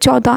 14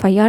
FIR